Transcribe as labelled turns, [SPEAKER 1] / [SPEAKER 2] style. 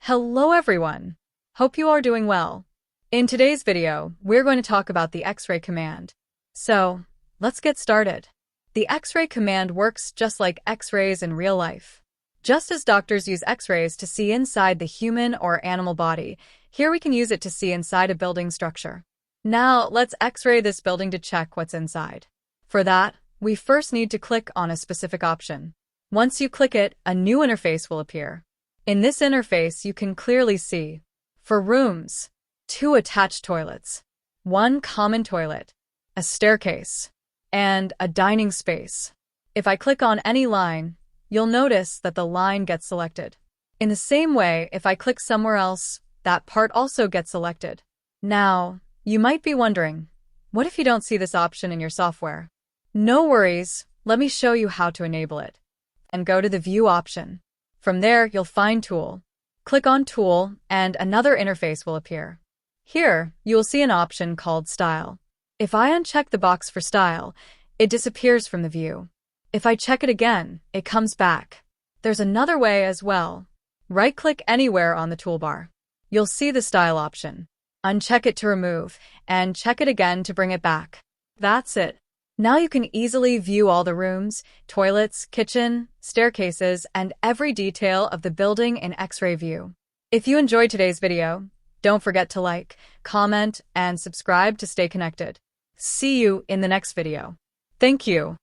[SPEAKER 1] Hello everyone! Hope you are doing well. In today's video, we're going to talk about the X-ray command. So, let's get started. The X-ray command works just like X-rays in real life. Just as doctors use X-rays to see inside the human or animal body, here we can use it to see inside a building structure. Now, let's X-ray this building to check what's inside. For that, we first need to click on a specific option. Once you click it, a new interface will appear. In this interface, you can clearly see, for rooms, 2 attached toilets, 1 common toilet, a staircase, and a dining space. If I click on any line, you'll notice that the line gets selected. In the same way, if I click somewhere else, that part also gets selected. Now, you might be wondering, what if you don't see this option in your software? No worries, let me show you how to enable it. And go to the View option. From there, you'll find Tool. Click on Tool, and another interface will appear. Here, you will see an option called Style. If I uncheck the box for Style, it disappears from the view. If I check it again, it comes back. There's another way as well. Right-click anywhere on the toolbar. You'll see the Style option. Uncheck it to remove, and check it again to bring it back. That's it. Now you can easily view all the rooms, toilets, kitchen, staircases, and every detail of the building in X-ray view. If you enjoyed today's video, don't forget to like, comment, and subscribe to stay connected. See you in the next video. Thank you.